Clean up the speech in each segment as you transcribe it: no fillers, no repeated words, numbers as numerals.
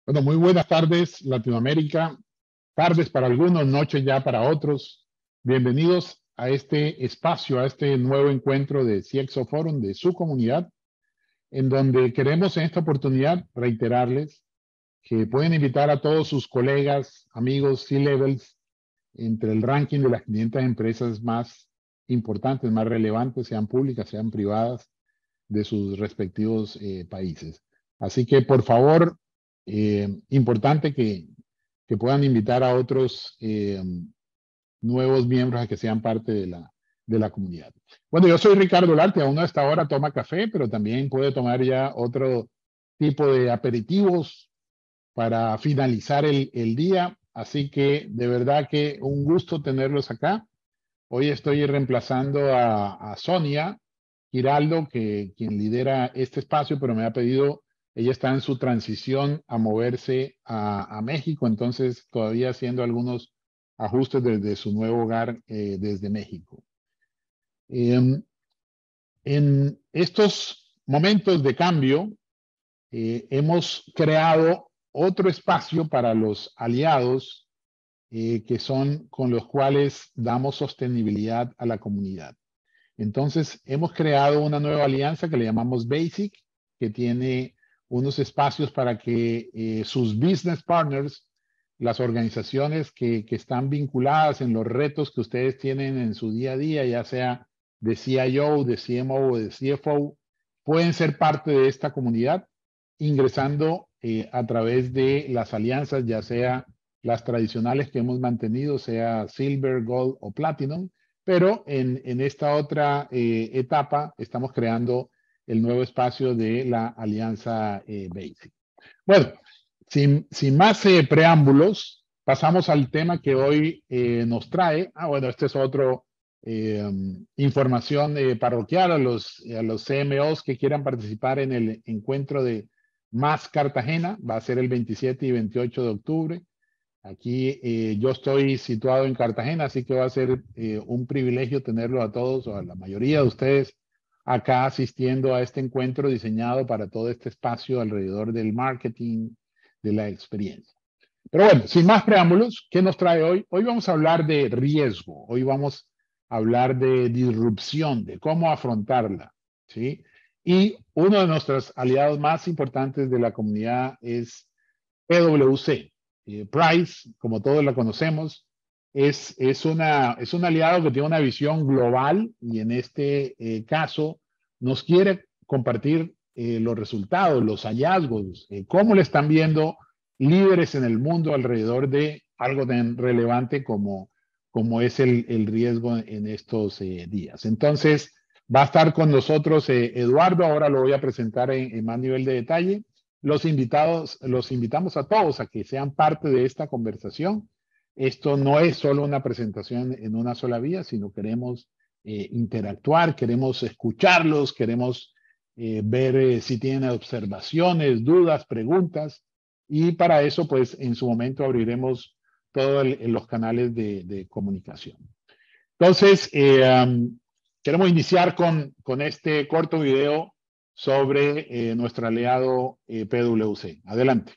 Bueno, muy buenas tardes, Latinoamérica. Tardes para algunos, noches ya para otros. Bienvenidos a este espacio, a este nuevo encuentro de CXO Forum, de su comunidad, en donde queremos en esta oportunidad reiterarles que pueden invitar a todos sus colegas, amigos, C-Levels, entre el ranking de las 500 empresas más importantes, más relevantes, sean públicas, sean privadas, de sus respectivos países. Así que, por favor, importante que puedan invitar a otros nuevos miembros a que sean parte de la comunidad. Bueno, yo soy Ricardo Larte, aún a esta hora toma café, pero también puede tomar ya otro tipo de aperitivos para finalizar el día. Así que de verdad que un gusto tenerlos acá. Hoy estoy reemplazando a Sonia Giraldo, quien lidera este espacio, pero me ha pedido, ella está en su transición a moverse a México, entonces todavía haciendo algunos ajustes desde su nuevo hogar desde México. En estos momentos de cambio, hemos creado otro espacio para los aliados que son con los cuales damos sostenibilidad a la comunidad. Entonces, hemos creado una nueva alianza que le llamamos BASIC, que tiene unos espacios para que sus business partners, las organizaciones que están vinculadas en los retos que ustedes tienen en su día a día, ya sea de CIO, de CMO o de CFO, pueden ser parte de esta comunidad ingresando a través de las alianzas, ya sea las tradicionales que hemos mantenido, sea Silver, Gold o Platinum, pero en esta otra etapa estamos creando el nuevo espacio de la Alianza Basic. Bueno, sin más preámbulos, pasamos al tema que hoy nos trae. Bueno, este es otro información parroquial a los CMOs que quieran participar en el encuentro de Más Cartagena. Va a ser el 27 y 28 de octubre. Aquí yo estoy situado en Cartagena, así que va a ser un privilegio tenerlo a todos o a la mayoría de ustedes acá asistiendo a este encuentro diseñado para todo este espacio alrededor del marketing, de la experiencia. Pero bueno, sin más preámbulos, ¿qué nos trae hoy? Hoy vamos a hablar de riesgo, hoy vamos a hablar de disrupción, de cómo afrontarla, ¿sí? Y uno de nuestros aliados más importantes de la comunidad es PwC. Price, como todos la conocemos, es un aliado que tiene una visión global y en este caso nos quiere compartir los resultados, los hallazgos, cómo le están viendo líderes en el mundo alrededor de algo tan relevante como es el riesgo en estos días. Entonces, va a estar con nosotros Eduardo, ahora lo voy a presentar en más nivel de detalle. Los invitamos a todos a que sean parte de esta conversación. Esto no es solo una presentación en una sola vía, sino queremos interactuar, queremos escucharlos, queremos ver si tienen observaciones, dudas, preguntas. Y para eso, pues, en su momento abriremos todos los canales de comunicación. Entonces, queremos iniciar con este corto video sobre nuestro aliado PwC. Adelante.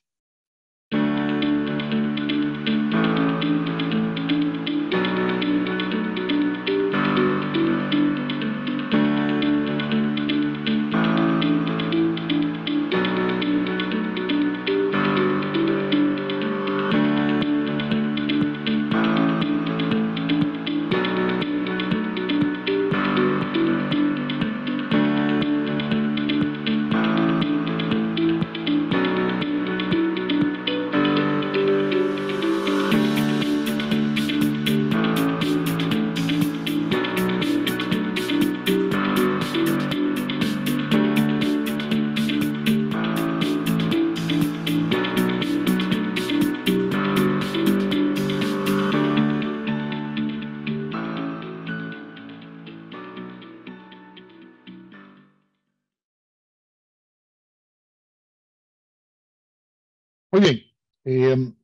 Muy bien,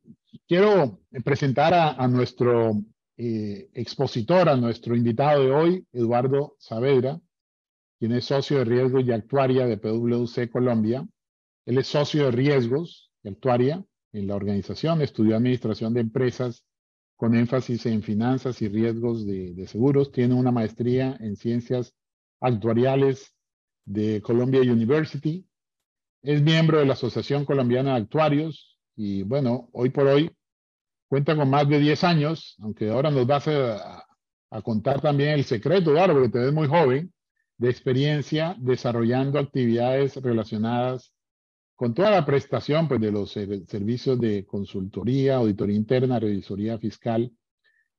quiero presentar a nuestro expositor, a nuestro invitado de hoy, Eduardo Saavedra, quien es socio de riesgos y actuaria de PwC Colombia. Él es socio de riesgos y actuaria en la organización. Estudió administración de empresas con énfasis en finanzas y riesgos de seguros. Tiene una maestría en ciencias actuariales de Columbia University. Es miembro de la Asociación Colombiana de Actuarios y bueno, hoy por hoy cuenta con más de 10 años, aunque ahora nos vas a contar también el secreto, Eduardo, porque te ves muy joven, de experiencia desarrollando actividades relacionadas con toda la prestación pues, de los servicios de consultoría, auditoría interna, revisoría fiscal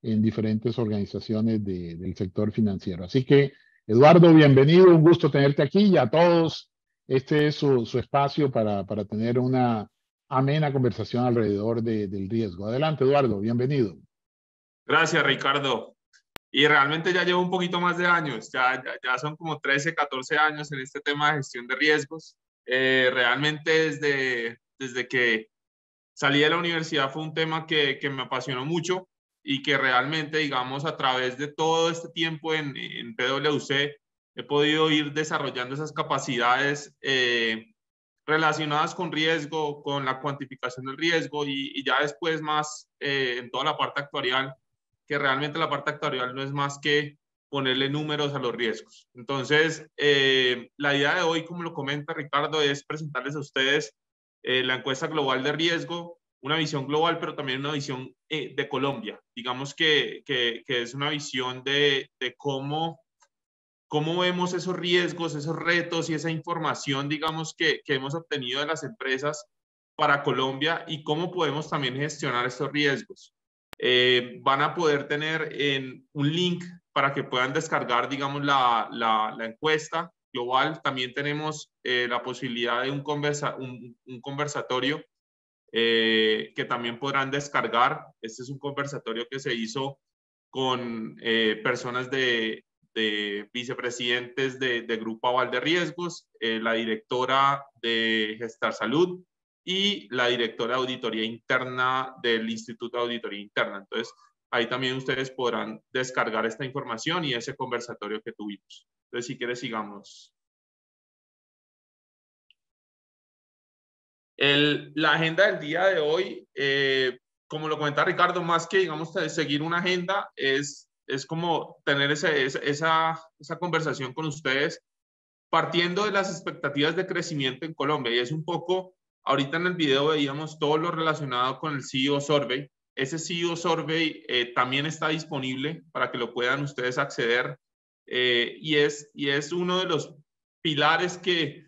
en diferentes organizaciones del sector financiero. Así que, Eduardo, bienvenido, un gusto tenerte aquí y a todos. Este es su espacio para tener una amena conversación alrededor del riesgo. Adelante, Eduardo, bienvenido. Gracias, Ricardo. Y realmente ya llevo un poquito más de años, ya son como 13, 14 años en este tema de gestión de riesgos. Realmente desde que salí de la universidad fue un tema que me apasionó mucho y que realmente, digamos, a través de todo este tiempo en PwC he podido ir desarrollando esas capacidades relacionadas con riesgo, con la cuantificación del riesgo y ya después más en toda la parte actuarial, que realmente la parte actuarial no es más que ponerle números a los riesgos. Entonces, la idea de hoy, como lo comenta Ricardo, es presentarles a ustedes la encuesta global de riesgo, una visión global, pero también una visión de Colombia. Digamos que es una visión de cómo vemos esos riesgos, esos retos y esa información, digamos, que hemos obtenido de las empresas para Colombia y cómo podemos también gestionar estos riesgos. Van a poder tener un link para que puedan descargar, digamos, la encuesta global. También tenemos la posibilidad de un conversatorio que también podrán descargar. Este es un conversatorio que se hizo con personas de vicepresidentes de Grupo Aval de Riesgos, la directora de Gestar Salud y la directora de Auditoría Interna del Instituto de Auditoría Interna. Entonces, ahí también ustedes podrán descargar esta información y ese conversatorio que tuvimos. Entonces, si quieres, sigamos. La agenda del día de hoy, como lo comenta Ricardo, más que, digamos, seguir una agenda, es como tener esa conversación con ustedes, partiendo de las expectativas de crecimiento en Colombia. Y es un poco, ahorita en el video veíamos todo lo relacionado con el CEO Survey. Ese CEO Survey también está disponible para que lo puedan ustedes acceder. Y es uno de los pilares que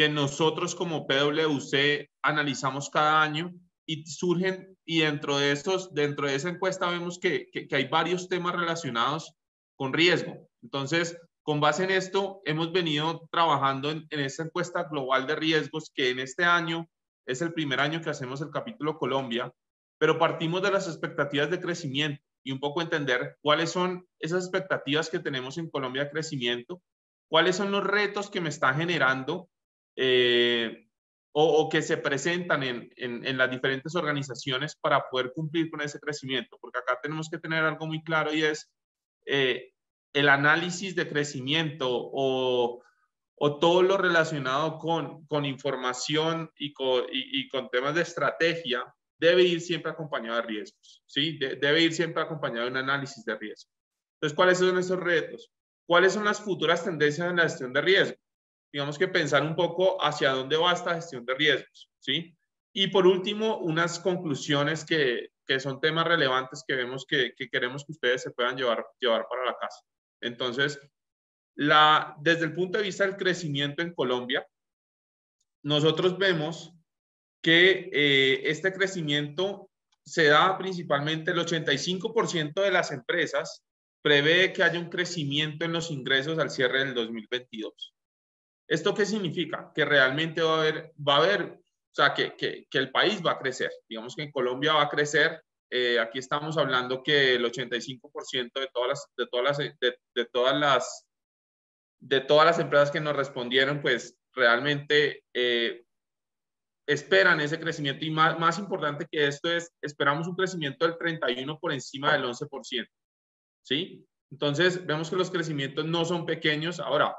nosotros como PwC analizamos cada año y surgen, y dentro de esa encuesta vemos que hay varios temas relacionados con riesgo. Entonces, con base en esto, hemos venido trabajando en esta encuesta global de riesgos, que en este año es el primer año que hacemos el capítulo Colombia, pero partimos de las expectativas de crecimiento y un poco entender cuáles son esas expectativas que tenemos en Colombia de crecimiento, cuáles son los retos que me están generando o que se presentan en las diferentes organizaciones para poder cumplir con ese crecimiento, porque acá tenemos que tener algo muy claro y es el análisis de crecimiento o todo lo relacionado con información y con temas de estrategia debe ir siempre acompañado de riesgos, ¿sí? Debe ir siempre acompañado de un análisis de riesgo. Entonces, ¿cuáles son esos retos? ¿Cuáles son las futuras tendencias en la gestión de riesgo? Digamos que pensar un poco hacia dónde va esta gestión de riesgos, ¿sí? Y por último, unas conclusiones que son temas relevantes que vemos que queremos que ustedes se puedan llevar para la casa. Entonces, desde el punto de vista del crecimiento en Colombia, nosotros vemos que este crecimiento se da principalmente, el 85% de las empresas prevé que haya un crecimiento en los ingresos al cierre del 2022. ¿Esto qué significa? Que realmente va a haber, o sea, que el país va a crecer. Digamos que en Colombia va a crecer. Aquí estamos hablando que el 85% de todas las empresas que nos respondieron, pues realmente esperan ese crecimiento. Y más importante que esto es, esperamos un crecimiento del 31% por encima del 11%. ¿Sí? Entonces, vemos que los crecimientos no son pequeños. Ahora,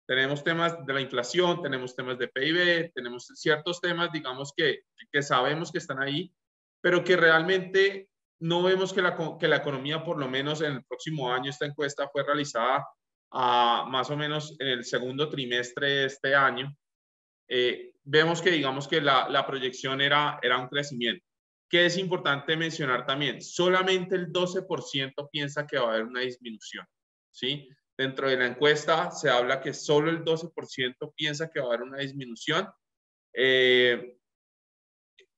Tenemos temas de la inflación, tenemos temas de PIB, tenemos ciertos temas, digamos, que sabemos que están ahí, pero que realmente no vemos que la economía, por lo menos en el próximo año, esta encuesta fue realizada más o menos en el segundo trimestre de este año. Vemos que, digamos, que la proyección era un crecimiento. Que es importante mencionar también, solamente el 12% piensa que va a haber una disminución, ¿sí? Dentro de la encuesta se habla que solo el 12% piensa que va a haber una disminución.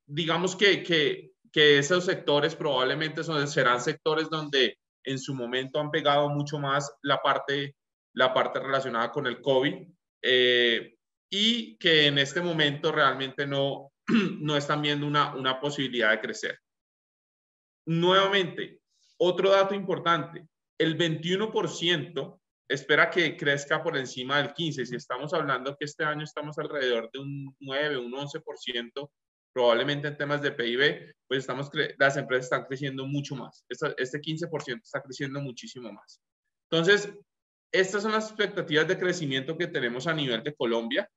Digamos que esos sectores probablemente serán sectores donde en su momento han pegado mucho más la parte relacionada con el COVID, y que en este momento realmente no están viendo una posibilidad de crecer. Nuevamente, otro dato importante, el 21% espera que crezca por encima del 15%. Si estamos hablando que este año estamos alrededor de un 9, un 11%, probablemente en temas de PIB, pues las empresas están creciendo mucho más. Este 15% está creciendo muchísimo más. Entonces, estas son las expectativas de crecimiento que tenemos a nivel de Colombia.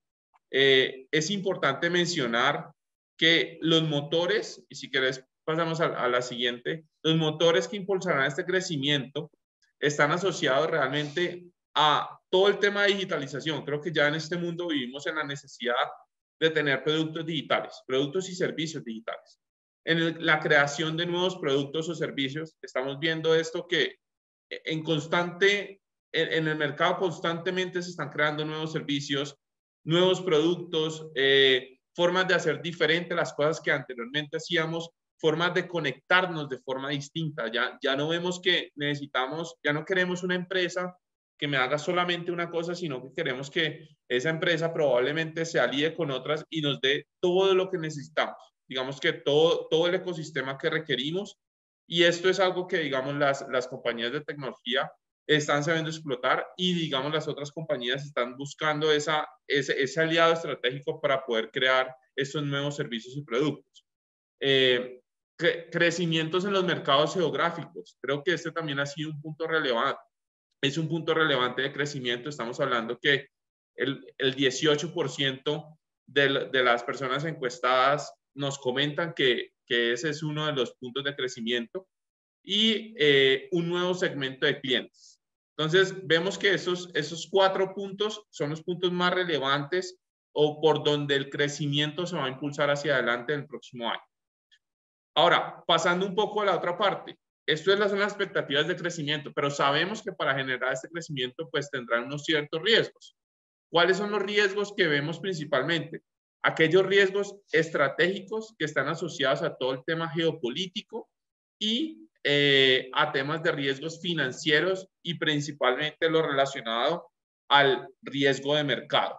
Es importante mencionar que los motores, y si querés pasamos a la siguiente, los motores que impulsarán este crecimiento están asociados realmente a todo el tema de digitalización. Creo que ya en este mundo vivimos en la necesidad de tener productos digitales, productos y servicios digitales. En la creación de nuevos productos o servicios, estamos viendo esto que en el mercado constantemente se están creando nuevos servicios, nuevos productos, formas de hacer diferente las cosas que anteriormente hacíamos, formas de conectarnos de forma distinta. Ya no vemos que ya no queremos una empresa que me haga solamente una cosa, sino que queremos que esa empresa probablemente se alíe con otras y nos dé todo lo que necesitamos. Digamos que todo el ecosistema que requerimos. Y esto es algo que, digamos, las compañías de tecnología están sabiendo explotar, y, digamos, las otras compañías están buscando ese aliado estratégico para poder crear estos nuevos servicios y productos. Crecimientos en los mercados geográficos. Creo que este también ha sido un punto relevante. Es un punto relevante de crecimiento. Estamos hablando que el 18% de las personas encuestadas nos comentan que ese es uno de los puntos de crecimiento, y un nuevo segmento de clientes. Entonces, vemos que esos 4 puntos son los puntos más relevantes o por donde el crecimiento se va a impulsar hacia adelante en el próximo año. Ahora, pasando un poco a la otra parte, esto son las expectativas de crecimiento, pero sabemos que para generar este crecimiento pues tendrán unos ciertos riesgos. ¿Cuáles son los riesgos que vemos principalmente? Aquellos riesgos estratégicos que están asociados a todo el tema geopolítico y a temas de riesgos financieros, y principalmente lo relacionado al riesgo de mercado.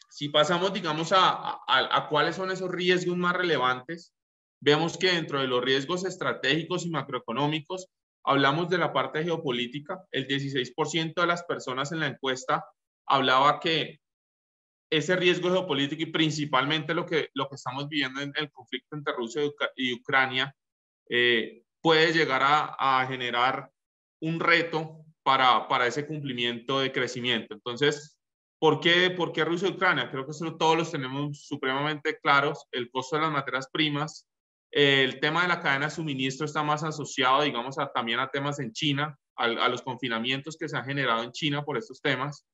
Si pasamos, digamos, a cuáles son esos riesgos más relevantes, vemos que dentro de los riesgos estratégicos y macroeconómicos, hablamos de la parte geopolítica. El 16% de las personas en la encuesta hablaba que ese riesgo geopolítico, y principalmente lo que estamos viviendo en el conflicto entre Rusia y Ucrania, puede llegar a generar un reto para ese cumplimiento de crecimiento. Entonces, ¿por qué Rusia y Ucrania? Creo que eso todos los tenemos supremamente claros. El costo de las materias primas, el tema de la cadena de suministro está más asociado, digamos, también a temas en China, a los confinamientos que se han generado en China por estos temas.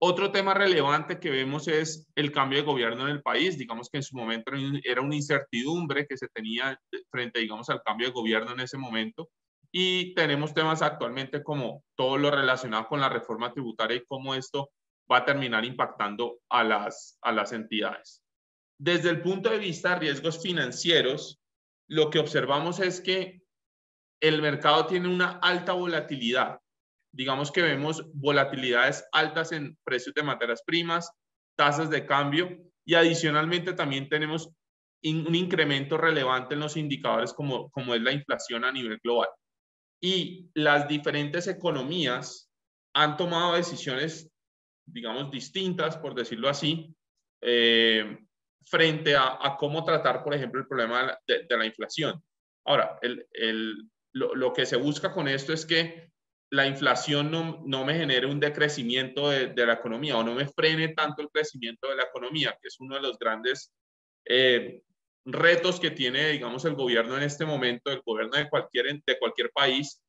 Otro tema relevante que vemos es el cambio de gobierno en el país. Digamos que en su momento era una incertidumbre que se tenía frente, digamos, al cambio de gobierno en ese momento. Y tenemos temas actualmente como todo lo relacionado con la reforma tributaria y cómo esto va a terminar impactando a las entidades. Desde el punto de vista de riesgos financieros, lo que observamos es que el mercado tiene una alta volatilidad. Digamos que vemos volatilidades altas en precios de materias primas, tasas de cambio, y adicionalmente también tenemos un incremento relevante en los indicadores como es la inflación a nivel global. Y las diferentes economías han tomado decisiones, digamos, distintas, por decirlo así, frente a cómo tratar, por ejemplo, el problema de la inflación. Ahora, lo que se busca con esto es que la inflación no me genere un decrecimiento de la economía o no me frene tanto el crecimiento de la economía, que es uno de los grandes retos que tiene, digamos, el gobierno en este momento, el gobierno de cualquier país,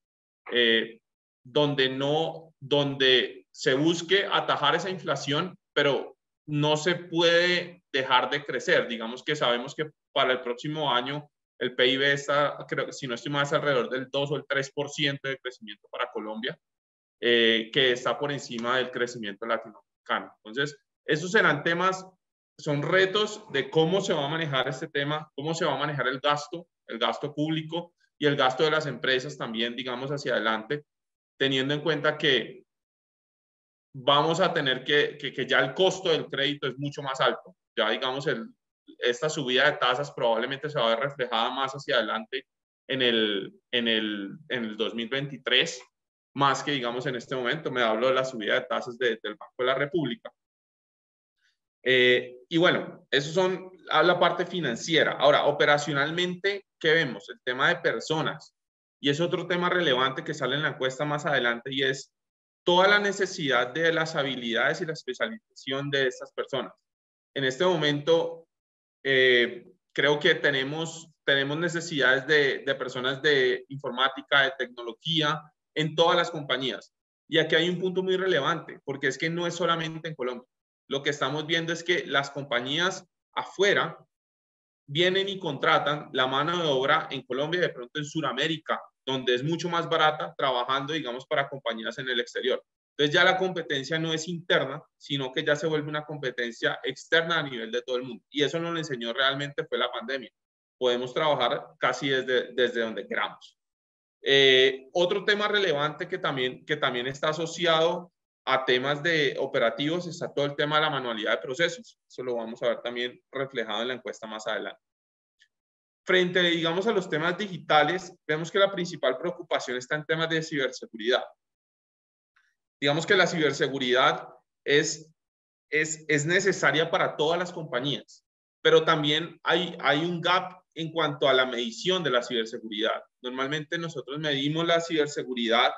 donde se busque atajar esa inflación, pero no se puede dejar de crecer. Digamos que sabemos que para el próximo año el PIB está, creo que si no estoy mal, alrededor del 2 o el 3% de crecimiento para Colombia, que está por encima del crecimiento latinoamericano. Entonces, esos serán temas, son retos de cómo se va a manejar este tema, cómo se va a manejar el gasto público y el gasto de las empresas también, digamos, hacia adelante, teniendo en cuenta que vamos a tener que ya el costo del crédito es mucho más alto. Ya, digamos, esta subida de tasas probablemente se va a ver reflejada más hacia adelante en el 2023, más que, digamos, en este momento. Me hablo de la subida de tasas del Banco de la República. Y bueno, eso son la parte financiera. Ahora, operacionalmente, ¿qué vemos? El tema de personas. Y es otro tema relevante que sale en la encuesta más adelante, y es toda la necesidad de las habilidades y la especialización de estas personas. En este momento, creo que tenemos necesidades de personas de informática, de tecnología, en todas las compañías. Y aquí hay un punto muy relevante, porque es que no es solamente en Colombia. Lo que estamos viendo es que las compañías afuera vienen y contratan la mano de obra en Colombia y de pronto en Sudamérica, donde es mucho más barata, trabajando, digamos, para compañías en el exterior. Entonces ya la competencia no es interna, sino que ya se vuelve una competencia externa a nivel de todo el mundo. Y eso nos lo enseñó realmente fue la pandemia. Podemos trabajar casi desde donde queramos. Otro tema relevante que también está asociado a temas de operativos está todo el tema de la manualidad de procesos. Eso lo vamos a ver también reflejado en la encuesta más adelante. Frente, digamos, a los temas digitales, vemos que la principal preocupación está en temas de ciberseguridad. Digamos que la ciberseguridad es necesaria para todas las compañías, pero también hay un gap en cuanto a la medición de la ciberseguridad. Normalmente nosotros medimos la ciberseguridad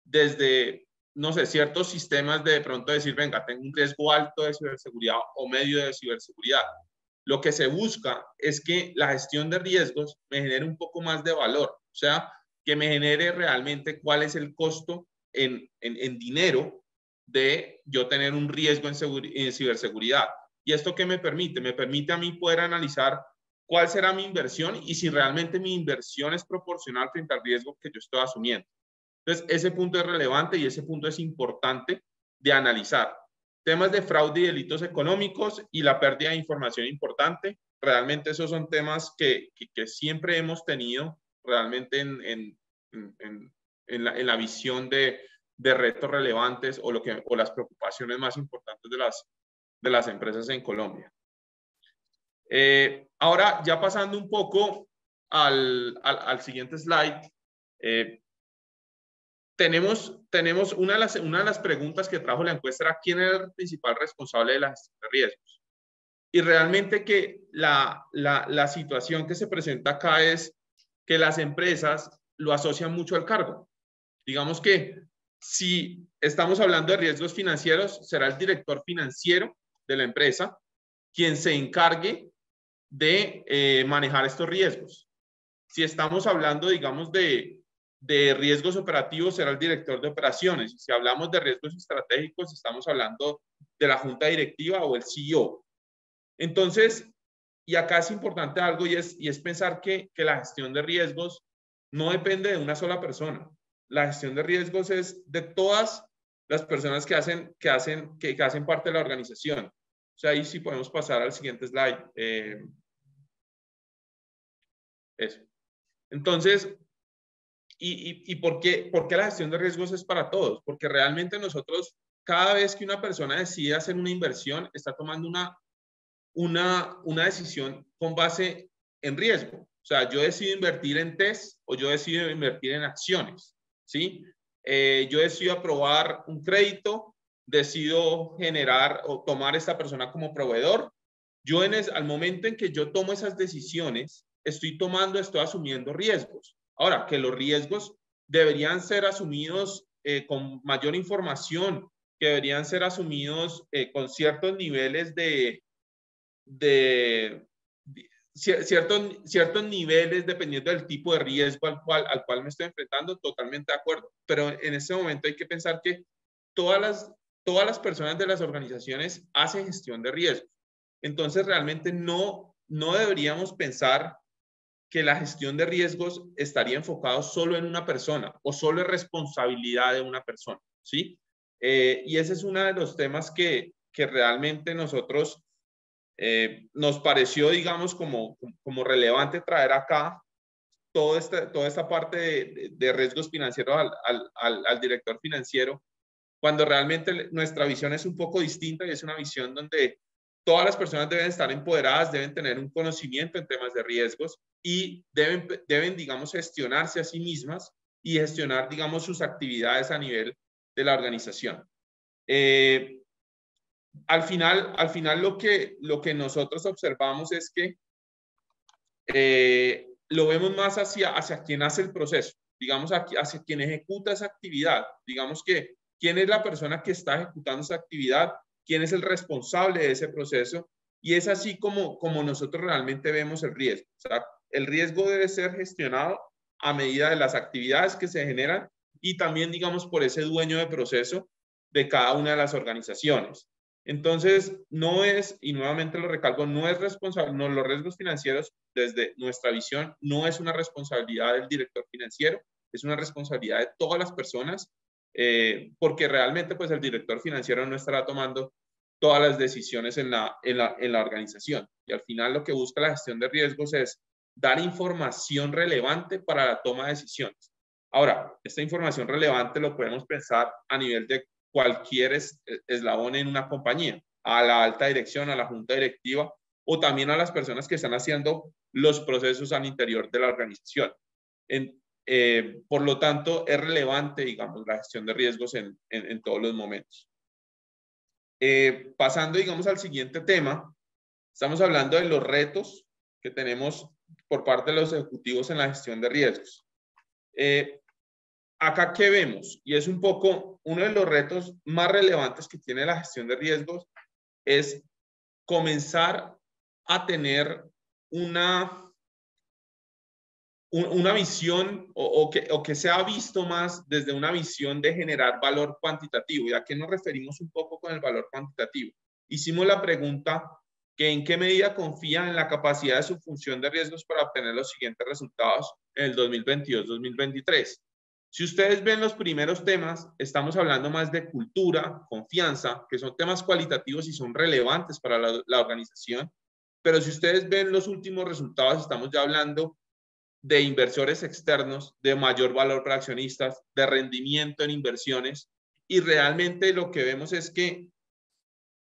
desde, no sé, ciertos sistemas de pronto decir, venga, tengo un riesgo alto de ciberseguridad o medio de ciberseguridad. Lo que se busca es que la gestión de riesgos me genere un poco más de valor, o sea, que me genere realmente cuál es el costo en dinero de yo tener un riesgo en ciberseguridad. ¿Y esto qué me permite? Me permite a mí poder analizar cuál será mi inversión y si realmente mi inversión es proporcional frente al riesgo que yo estoy asumiendo. Entonces, ese punto es relevante y ese punto es importante de analizar. Temas de fraude y delitos económicos y la pérdida de información importante. Realmente esos son temas que siempre hemos tenido realmente en la visión de retos relevantes o las preocupaciones más importantes de las empresas en Colombia. Ahora, ya pasando un poco al siguiente slide, tenemos una de las preguntas que trajo la encuesta era ¿quién era el principal responsable de la gestión de riesgos? Y realmente que la situación que se presenta acá es que las empresas lo asocian mucho al cargo. Digamos que si estamos hablando de riesgos financieros, será el director financiero de la empresa quien se encargue de manejar estos riesgos. Si estamos hablando, digamos, de riesgos operativos, será el director de operaciones. Si hablamos de riesgos estratégicos, estamos hablando de la junta directiva o el CEO. Entonces, y acá es importante algo y es pensar que la gestión de riesgos no depende de una sola persona. La gestión de riesgos es de todas las personas que hacen parte de la organización. O sea, ahí sí podemos pasar al siguiente slide. Eso. Entonces, ¿y por qué la gestión de riesgos es para todos? Porque realmente nosotros, cada vez que una persona decide hacer una inversión, está tomando una decisión con base en riesgo. O sea, yo decido invertir en TES o yo decido invertir en acciones, ¿sí? Yo decido aprobar un crédito, decido generar o tomar a esta persona como proveedor. Yo al momento en que yo tomo esas decisiones, estoy asumiendo riesgos. Ahora, que los riesgos deberían ser asumidos con mayor información, que deberían ser asumidos con ciertos niveles ciertos niveles dependiendo del tipo de riesgo al cual me estoy enfrentando, totalmente de acuerdo. Pero en este momento hay que pensar que todas las personas de las organizaciones hacen gestión de riesgos. Entonces, realmente no deberíamos pensar que la gestión de riesgos estaría enfocado solo en una persona o solo en responsabilidad de una persona, ¿sí? Y ese es uno de los temas que realmente nosotros nos pareció, digamos, como relevante traer acá toda esta parte de riesgos financieros al director financiero, cuando realmente nuestra visión es un poco distinta y es una visión donde todas las personas deben estar empoderadas, deben tener un conocimiento en temas de riesgos y deben digamos, gestionarse a sí mismas y gestionar, digamos, sus actividades a nivel de la organización. Al final lo que nosotros observamos es que lo vemos más hacia quien hace el proceso, digamos, hacia quien ejecuta esa actividad. Digamos que quién es la persona que está ejecutando esa actividad, quién es el responsable de ese proceso, y es así como nosotros realmente vemos el riesgo. O sea, el riesgo debe ser gestionado a medida de las actividades que se generan y también, digamos, por ese dueño de proceso de cada una de las organizaciones. Entonces, no es, y nuevamente lo recalco, no es responsable, no, los riesgos financieros, desde nuestra visión, no es una responsabilidad del director financiero, es una responsabilidad de todas las personas, porque realmente, pues, el director financiero no estará tomando todas las decisiones en la organización. Y al final lo que busca la gestión de riesgos es dar información relevante para la toma de decisiones. Ahora, esta información relevante lo podemos pensar a nivel de cualquier eslabón en una compañía, a la alta dirección, a la junta directiva o también a las personas que están haciendo los procesos al interior de la organización. Por lo tanto, es relevante, digamos, la gestión de riesgos en todos los momentos. Pasando, digamos, al siguiente tema, estamos hablando de los retos que tenemos por parte de los ejecutivos en la gestión de riesgos. Acá, ¿qué vemos? Y es un poco uno de los retos más relevantes que tiene la gestión de riesgos, es comenzar a tener una visión o que sea visto más desde una visión de generar valor cuantitativo. ¿Y a qué nos referimos un poco con el valor cuantitativo? Hicimos la pregunta que en qué medida confía en la capacidad de su función de riesgos para obtener los siguientes resultados en el 2022-2023. Si ustedes ven los primeros temas, estamos hablando más de cultura, confianza, que son temas cualitativos y son relevantes para la organización. Pero si ustedes ven los últimos resultados, estamos ya hablando de inversores externos, de mayor valor para accionistas, de rendimiento en inversiones. Y realmente lo que vemos es que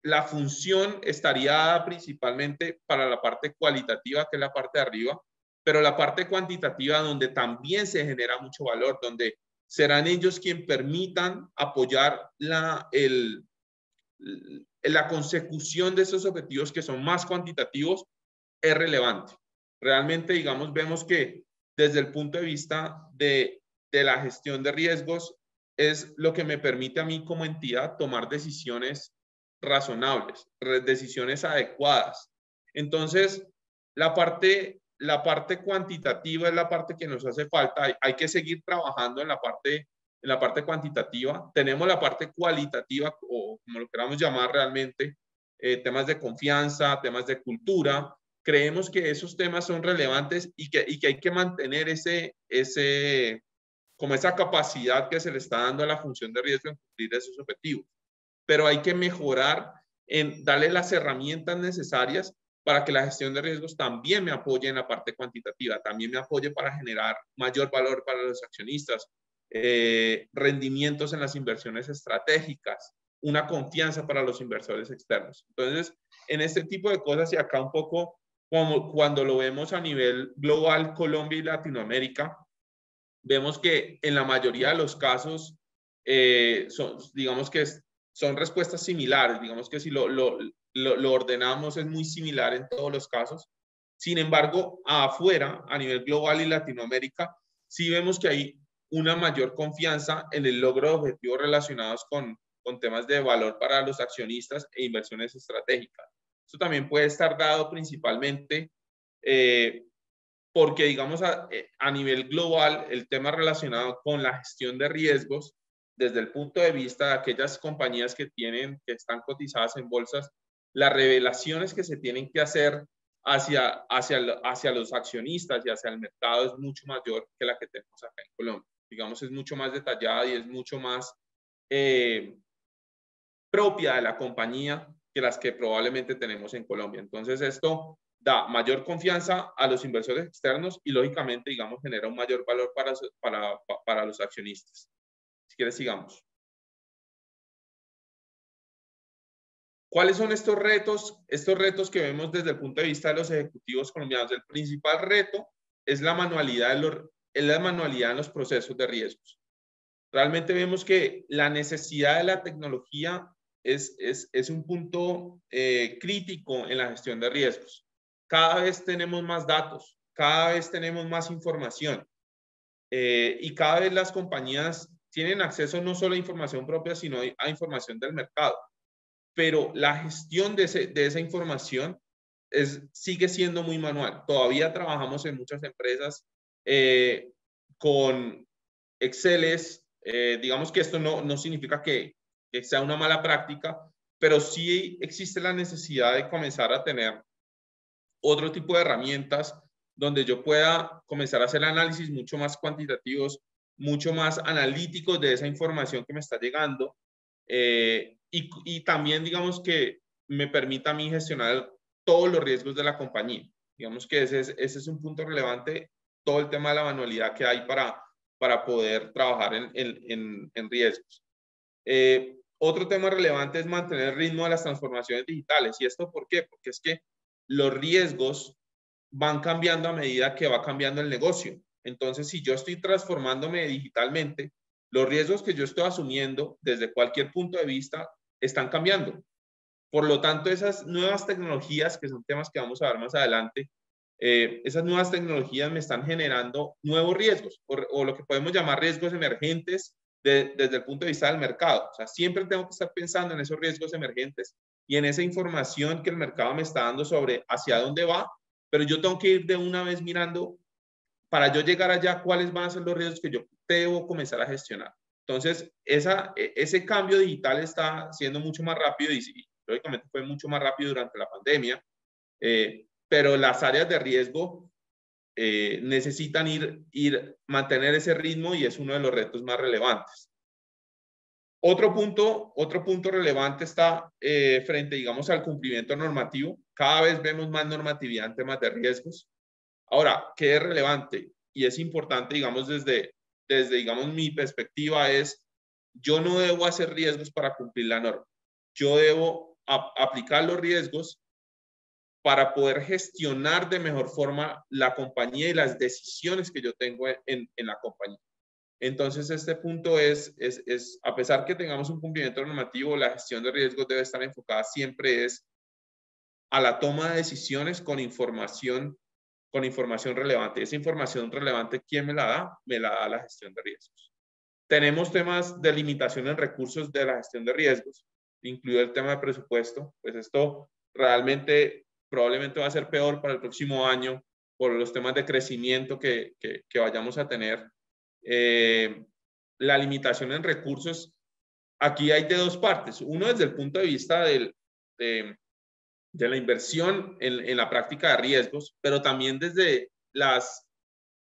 la función estaría dada principalmente para la parte cualitativa, que es la parte de arriba, pero la parte cuantitativa donde también se genera mucho valor, donde serán ellos quienes permitan apoyar la consecución de esos objetivos que son más cuantitativos, es relevante. Realmente, digamos, vemos que desde el punto de vista de la gestión de riesgos es lo que me permite a mí como entidad tomar decisiones razonables, decisiones adecuadas. Entonces, la parte cuantitativa es la parte que nos hace falta. Hay que seguir trabajando en la parte cuantitativa. Tenemos la parte cualitativa, o como lo queramos llamar realmente, temas de confianza, temas de cultura. Creemos que esos temas son relevantes y que hay que mantener como esa capacidad que se le está dando a la función de riesgo en cumplir esos objetivos. Pero hay que mejorar en darle las herramientas necesarias para que la gestión de riesgos también me apoye en la parte cuantitativa, también me apoye para generar mayor valor para los accionistas, rendimientos en las inversiones estratégicas, una confianza para los inversores externos. Entonces, en este tipo de cosas, y acá un poco como cuando lo vemos a nivel global, Colombia y Latinoamérica, vemos que en la mayoría de los casos, digamos que son respuestas similares, digamos que si lo ordenamos es muy similar en todos los casos. Sin embargo, afuera, a nivel global y Latinoamérica, sí vemos que hay una mayor confianza en el logro de objetivos relacionados con temas de valor para los accionistas e inversiones estratégicas. Esto también puede estar dado principalmente porque, digamos, a nivel global, el tema relacionado con la gestión de riesgos, desde el punto de vista de aquellas compañías que están cotizadas en bolsas, las revelaciones que se tienen que hacer hacia los accionistas y hacia el mercado es mucho mayor que la que tenemos acá en Colombia. Digamos, es mucho más detallada y es mucho más propia de la compañía que las que probablemente tenemos en Colombia. Entonces, esto da mayor confianza a los inversores externos y, lógicamente, digamos, genera un mayor valor para los accionistas. Si quieres, sigamos. ¿Cuáles son estos retos? Estos retos que vemos desde el punto de vista de los ejecutivos colombianos. El principal reto es la manualidad en los procesos de riesgos. Realmente vemos que la necesidad de la tecnología es un punto crítico en la gestión de riesgos. Cada vez tenemos más datos, cada vez tenemos más información y cada vez las compañías tienen acceso no solo a información propia, sino a información del mercado. Pero la gestión de esa información sigue siendo muy manual. Todavía trabajamos en muchas empresas con Exceles. Digamos que esto no significa que sea una mala práctica, pero sí existe la necesidad de comenzar a tener otro tipo de herramientas donde yo pueda comenzar a hacer análisis mucho más cuantitativos, mucho más analíticos de esa información que me está llegando y también, digamos, que me permita a mí gestionar todos los riesgos de la compañía. Digamos que ese es un punto relevante, todo el tema de la manualidad que hay para poder trabajar en riesgos. Otro tema relevante es mantener el ritmo de las transformaciones digitales. ¿Y esto por qué? Porque es que los riesgos van cambiando a medida que va cambiando el negocio. Entonces, si yo estoy transformándome digitalmente, los riesgos que yo estoy asumiendo desde cualquier punto de vista están cambiando. Por lo tanto, esas nuevas tecnologías, que son temas que vamos a ver más adelante, esas nuevas tecnologías me están generando nuevos riesgos o lo que podemos llamar riesgos emergentes desde el punto de vista del mercado. O sea, siempre tengo que estar pensando en esos riesgos emergentes y en esa información que el mercado me está dando sobre hacia dónde va, pero yo tengo que ir de una vez mirando para yo llegar allá cuáles van a ser los riesgos que yo debo comenzar a gestionar. Entonces, ese cambio digital está siendo mucho más rápido y lógicamente fue mucho más rápido durante la pandemia, pero las áreas de riesgo necesitan mantener ese ritmo y es uno de los retos más relevantes. Otro punto relevante está frente, digamos, al cumplimiento normativo. Cada vez vemos más normatividad en temas de riesgos. Ahora, ¿qué es relevante? Y es importante, digamos, desde digamos, mi perspectiva es, yo no debo hacer riesgos para cumplir la norma. Yo debo aplicar los riesgos para poder gestionar de mejor forma la compañía y las decisiones que yo tengo en la compañía. Entonces, este punto es, a pesar que tengamos un cumplimiento normativo, la gestión de riesgos debe estar enfocada siempre a la toma de decisiones con información relevante. Esa información relevante, ¿quién me la da? Me la da la gestión de riesgos. Tenemos temas de limitación en recursos de la gestión de riesgos, incluido el tema de presupuesto. Pues esto realmente probablemente va a ser peor para el próximo año por los temas de crecimiento que vayamos a tener. La limitación en recursos, aquí hay de dos partes. Uno desde el punto de vista de la inversión en la práctica de riesgos, pero también desde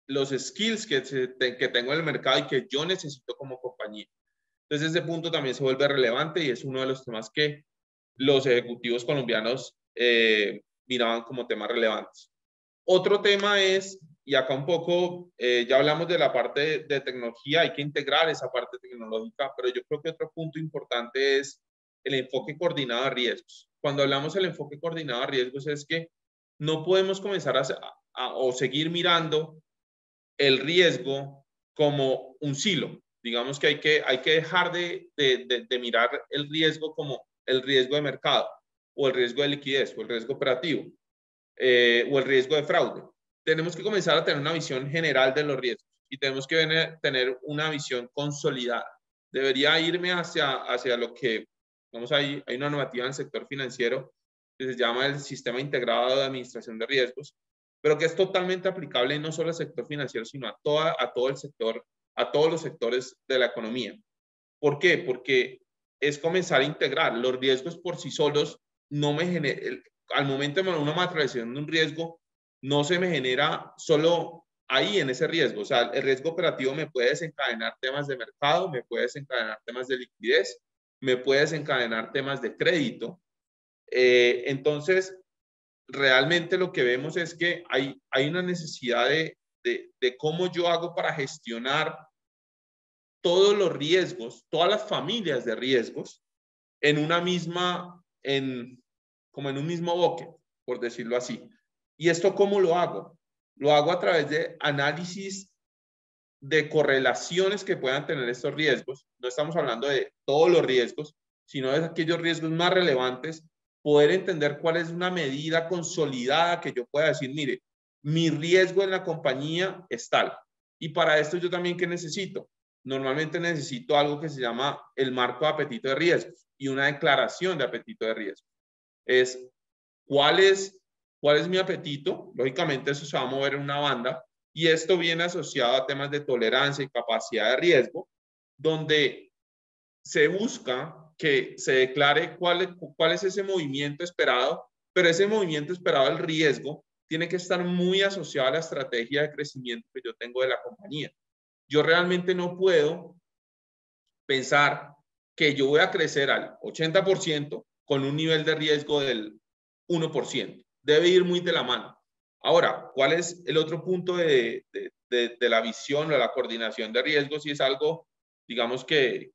los skills que tengo en el mercado y que yo necesito como compañía. Entonces, ese punto también se vuelve relevante y es uno de los temas que los ejecutivos colombianos miraban como temas relevantes. Otro tema es, y acá un poco, ya hablamos de la parte de tecnología, hay que integrar esa parte tecnológica, pero yo creo que otro punto importante es el enfoque coordinado de riesgos. Cuando hablamos del enfoque coordinado de riesgos es que no podemos comenzar o seguir mirando el riesgo como un silo. Digamos que hay que dejar de mirar el riesgo como el riesgo de mercado o el riesgo de liquidez o el riesgo operativo o el riesgo de fraude. Tenemos que comenzar a tener una visión general de los riesgos y tenemos que tener una visión consolidada. Debería irme hacia lo que, vamos, hay una normativa en el sector financiero que se llama el Sistema Integrado de Administración de Riesgos, pero que es totalmente aplicable no solo al sector financiero, sino a todo el sector, a todos los sectores de la economía. ¿Por qué? Porque es comenzar a integrar los riesgos por sí solos. No me genera, al momento de una materialización de un riesgo, no se me genera solo ahí en ese riesgo. O sea, el riesgo operativo me puede desencadenar temas de mercado, me puede desencadenar temas de liquidez, me puede desencadenar temas de crédito. Entonces, realmente lo que vemos es que hay una necesidad de cómo yo hago para gestionar todos los riesgos, todas las familias de riesgos en una misma, como en un mismo bucket, por decirlo así. ¿Y esto cómo lo hago? Lo hago a través de análisis de correlaciones que puedan tener estos riesgos. No estamos hablando de todos los riesgos, sino de aquellos riesgos más relevantes, poder entender cuál es una medida consolidada que yo pueda decir, mire, mi riesgo en la compañía es tal. Y para esto yo también, ¿qué necesito? Normalmente necesito algo que se llama el marco de apetito de riesgos y una declaración de apetito de riesgo. Es ¿cuál es mi apetito? Lógicamente eso se va a mover en una banda y esto viene asociado a temas de tolerancia y capacidad de riesgo, donde se busca que se declare cuál es ese movimiento esperado, pero ese movimiento esperado del riesgo tiene que estar muy asociado a la estrategia de crecimiento que yo tengo de la compañía. Yo realmente no puedo pensar que yo voy a crecer al 80% con un nivel de riesgo del 1%. Debe ir muy de la mano. Ahora, ¿cuál es el otro punto de la visión o la coordinación de riesgos? Y es algo, digamos, que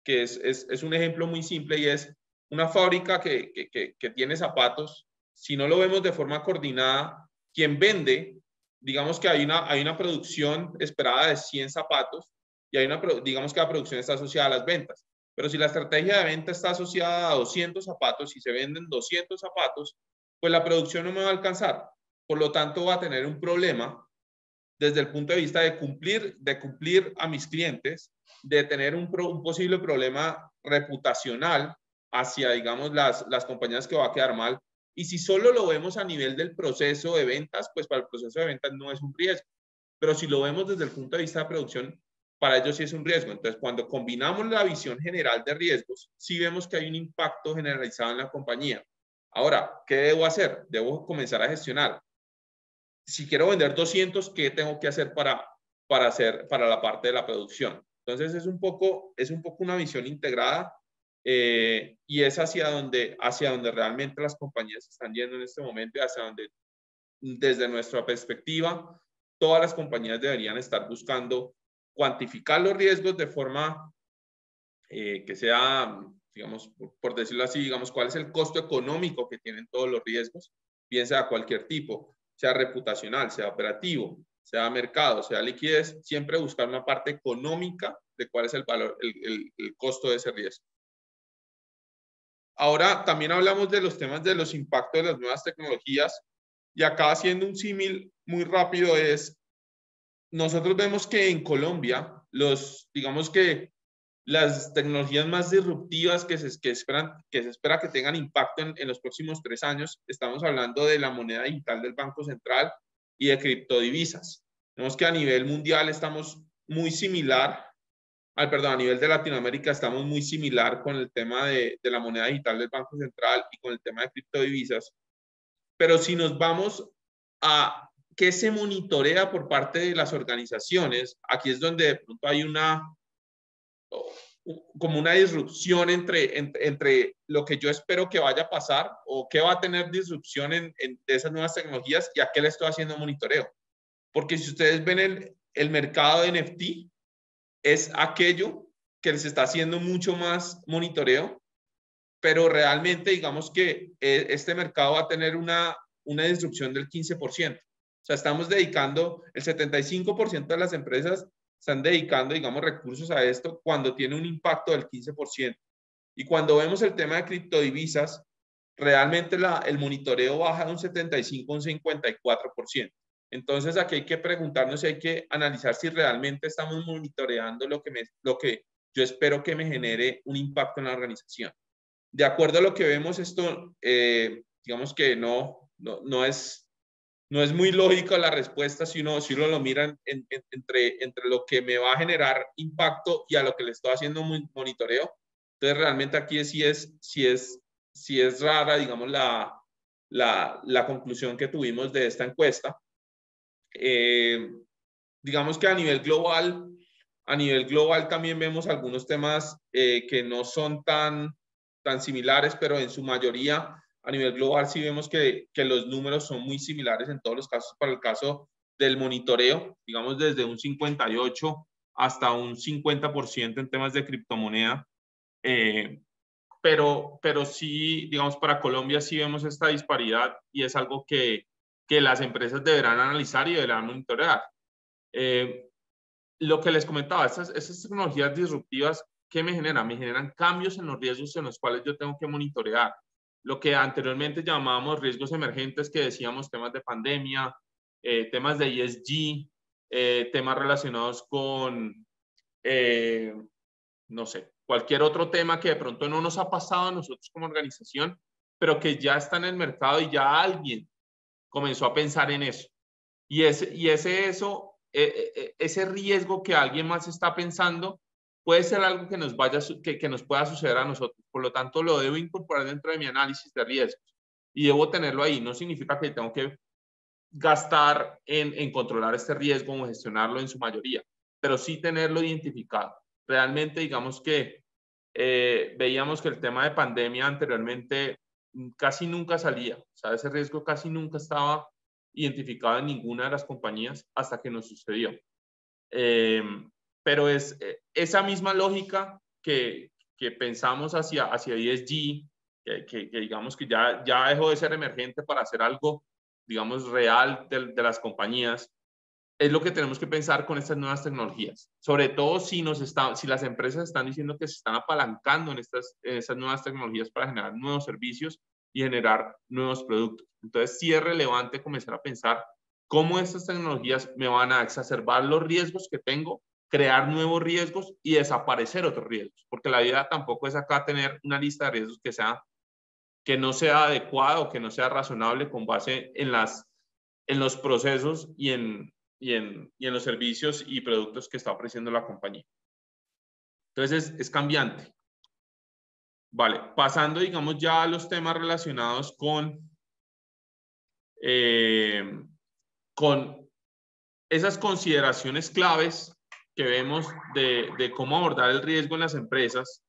es un ejemplo muy simple y es una fábrica que tiene zapatos. Si no lo vemos de forma coordinada, quien vende, digamos que hay una producción esperada de 100 zapatos y digamos que la producción está asociada a las ventas. Pero si la estrategia de venta está asociada a 200 zapatos y se venden 200 zapatos, pues la producción no me va a alcanzar. Por lo tanto, va a tener un problema desde el punto de vista de cumplir a mis clientes, de tener un posible problema reputacional hacia, digamos, las compañías que va a quedar mal. Y si solo lo vemos a nivel del proceso de ventas, pues para el proceso de ventas no es un riesgo. Pero si lo vemos desde el punto de vista de producción, para ellos sí es un riesgo. Entonces, cuando combinamos la visión general de riesgos, sí vemos que hay un impacto generalizado en la compañía. Ahora, ¿qué debo hacer? Debo comenzar a gestionar. Si quiero vender 200, ¿qué tengo que hacer para la parte de la producción? Entonces, es un poco una visión integrada y es hacia donde realmente las compañías están yendo en este momento y hacia donde, desde nuestra perspectiva, todas las compañías deberían estar buscando cuantificar los riesgos de forma que sea, digamos, por decirlo así, digamos, cuál es el costo económico que tienen todos los riesgos, bien sea cualquier tipo, sea reputacional, sea operativo, sea mercado, sea liquidez, siempre buscar una parte económica de cuál es el valor, el costo de ese riesgo. Ahora también hablamos de los temas de los impactos de las nuevas tecnologías y acá haciendo un símil muy rápido es, nosotros vemos que en Colombia, digamos que las tecnologías más disruptivas que se espera que tengan impacto en los próximos 3 años, estamos hablando de la moneda digital del Banco Central y de criptodivisas. Vemos que a nivel mundial estamos muy similar, a nivel de Latinoamérica estamos muy similar con el tema de la moneda digital del Banco Central y con el tema de criptodivisas. Pero si nos vamos a qué se monitorea por parte de las organizaciones, aquí es donde de pronto hay como una disrupción entre lo que yo espero que vaya a pasar o qué va a tener disrupción de esas nuevas tecnologías y a qué le estoy haciendo monitoreo. Porque si ustedes ven el mercado de NFT, es aquello que les está haciendo mucho más monitoreo, pero realmente digamos que este mercado va a tener una disrupción del 15%. O sea, estamos dedicando, el 75% de las empresas están dedicando, digamos, recursos a esto cuando tiene un impacto del 15%. Y cuando vemos el tema de criptodivisas, realmente el monitoreo baja de un 75 a un 54%. Entonces aquí hay que preguntarnos y hay que analizar si realmente estamos monitoreando lo que yo espero que me genere un impacto en la organización. De acuerdo a lo que vemos, esto, digamos que no es muy lógica la respuesta si uno lo mira entre lo que me va a generar impacto y a lo que le estoy haciendo monitoreo. Entonces, realmente aquí sí es rara, digamos, la conclusión que tuvimos de esta encuesta. Digamos que a nivel global también vemos algunos temas que no son tan similares, pero en su mayoría a nivel global sí vemos que los números son muy similares en todos los casos. Para el caso del monitoreo, digamos desde un 58 hasta un 50% en temas de criptomoneda. Pero sí, digamos, para Colombia sí vemos esta disparidad y es algo que las empresas deberán analizar y deberán monitorear. Lo que les comentaba, estas tecnologías disruptivas, ¿qué me generan? Me generan cambios en los riesgos en los cuales yo tengo que monitorear. Lo que anteriormente llamábamos riesgos emergentes, que decíamos temas de pandemia, temas de ESG, temas relacionados con, no sé, cualquier otro tema que de pronto no nos ha pasado a nosotros como organización, pero que ya está en el mercado y ya alguien comenzó a pensar en eso. Y ese riesgo que alguien más está pensando puede ser algo que nos pueda suceder a nosotros. Por lo tanto, lo debo incorporar dentro de mi análisis de riesgos y debo tenerlo ahí. No significa que tengo que gastar en controlar este riesgo o gestionarlo en su mayoría, pero sí tenerlo identificado. Realmente, digamos que veíamos que el tema de pandemia anteriormente casi nunca salía. O sea, ese riesgo casi nunca estaba identificado en ninguna de las compañías hasta que nos sucedió. Pero es esa misma lógica que pensamos hacia ESG, que digamos que ya dejó de ser emergente para hacer algo, digamos, real de las compañías, es lo que tenemos que pensar con estas nuevas tecnologías. Sobre todo si las empresas están diciendo que se están apalancando en estas nuevas tecnologías para generar nuevos servicios y generar nuevos productos. Entonces, sí es relevante comenzar a pensar cómo estas tecnologías me van a exacerbar los riesgos que tengo, crear nuevos riesgos y desaparecer otros riesgos. Porque la idea tampoco es acá tener una lista de riesgos que no sea adecuada o que no sea razonable con base en los procesos y en los servicios y productos que está ofreciendo la compañía. Entonces, es cambiante. Vale, pasando, digamos, ya a los temas relacionados con esas consideraciones claves que vemos de cómo abordar el riesgo en las empresas.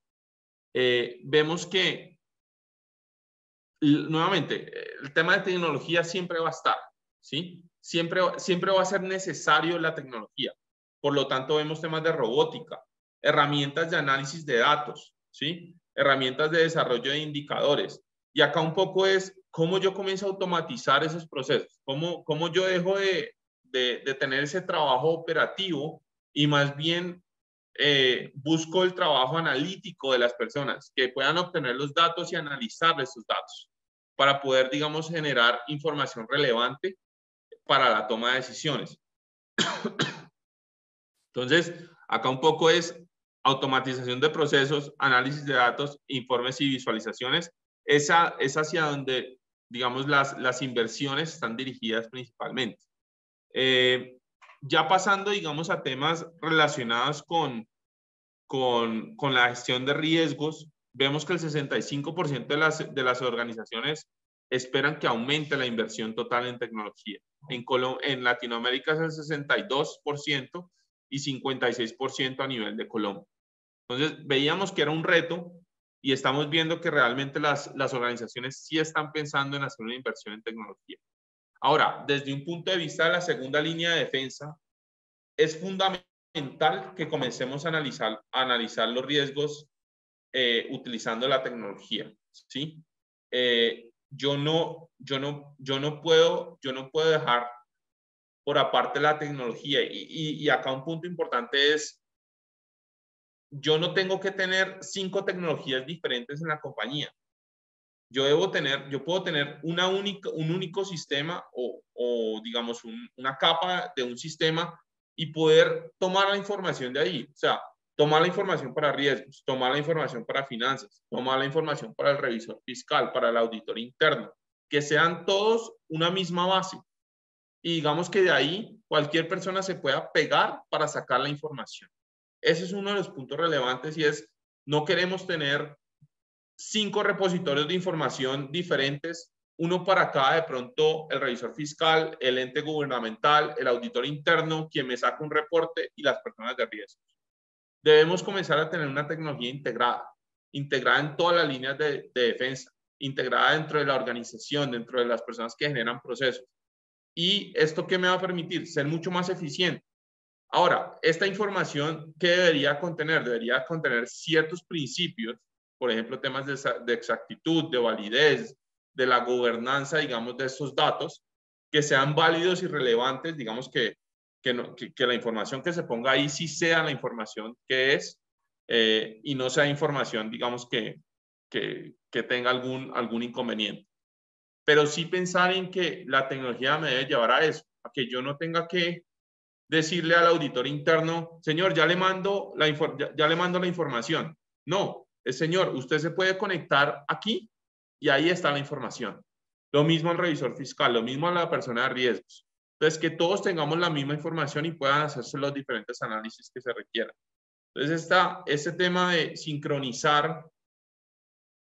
Vemos que, nuevamente, el tema de tecnología siempre va a estar, ¿sí? Siempre va a ser necesario la tecnología. Por lo tanto, vemos temas de robótica, herramientas de análisis de datos, ¿sí? Herramientas de desarrollo de indicadores. Y acá un poco es cómo yo comienzo a automatizar esos procesos, cómo yo dejo de tener ese trabajo operativo y más bien busco el trabajo analítico de las personas, que puedan obtener los datos y analizar esos datos para poder, digamos, generar información relevante para la toma de decisiones. Entonces, acá un poco es automatización de procesos, análisis de datos, informes y visualizaciones. Es hacia donde, digamos, las inversiones están dirigidas principalmente. Ya pasando, digamos, a temas relacionados con la gestión de riesgos, vemos que el 65% de las organizaciones esperan que aumente la inversión total en tecnología. En Latinoamérica es el 62% y 56% a nivel de Colombia. Entonces, veíamos que era un reto y estamos viendo que realmente las organizaciones sí están pensando en hacer una inversión en tecnología. Ahora, desde un punto de vista de la segunda línea de defensa, es fundamental que comencemos a analizar los riesgos utilizando la tecnología, ¿sí? Yo no puedo dejar por aparte la tecnología y acá un punto importante es, yo no tengo que tener 5 tecnologías diferentes en la compañía. yo puedo tener un único sistema o digamos, una capa de un sistema y poder tomar la información de ahí. O sea, tomar la información para riesgos, tomar la información para finanzas, tomar la información para el revisor fiscal, para el auditor interno, que sean todos una misma base. Y digamos que de ahí cualquier persona se pueda pegar para sacar la información. Ese es uno de los puntos relevantes y es, no queremos tener 5 repositorios de información diferentes, uno para cada, de pronto el revisor fiscal, el ente gubernamental, el auditor interno, quien me saca un reporte y las personas de riesgos. Debemos comenzar a tener una tecnología integrada en todas las líneas de defensa, integrada dentro de la organización, dentro de las personas que generan procesos. ¿Y esto qué me va a permitir? Ser mucho más eficiente. Ahora, esta información, ¿qué debería contener? Debería contener ciertos principios, por ejemplo, temas de exactitud, de validez, de la gobernanza, digamos, de estos datos, que sean válidos y relevantes, digamos que la información que se ponga ahí sí sea la información que es y no sea información, digamos, que tenga algún inconveniente. Pero sí pensar en que la tecnología me debe llevar a eso, a que yo no tenga que decirle al auditor interno, señor, ya le mando la información. No, señor, usted se puede conectar aquí y ahí está la información. Lo mismo al revisor fiscal, lo mismo a la persona de riesgos. Entonces, que todos tengamos la misma información y puedan hacerse los diferentes análisis que se requieran. Entonces, este tema de sincronizar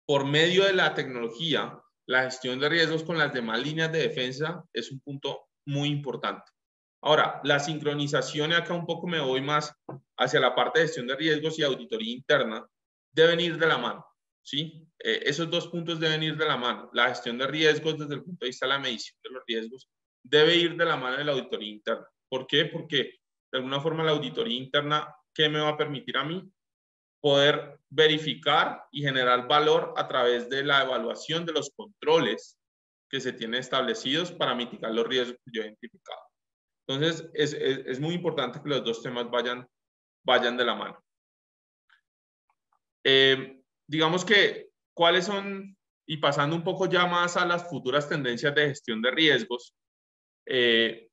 por medio de la tecnología la gestión de riesgos con las demás líneas de defensa es un punto muy importante. Ahora, la sincronización, y acá un poco me voy más hacia la parte de gestión de riesgos y auditoría interna, deben ir de la mano, ¿sí? Esos dos puntos deben ir de la mano. La gestión de riesgos desde el punto de vista de la medición de los riesgos debe ir de la mano de la auditoría interna. ¿Por qué? Porque de alguna forma la auditoría interna, ¿qué me va a permitir a mí? Poder verificar y generar valor a través de la evaluación de los controles que se tienen establecidos para mitigar los riesgos que yo he identificado. Entonces, es muy importante que los dos temas vayan de la mano. Digamos que, ¿cuáles son, y pasando un poco ya más a las futuras tendencias de gestión de riesgos,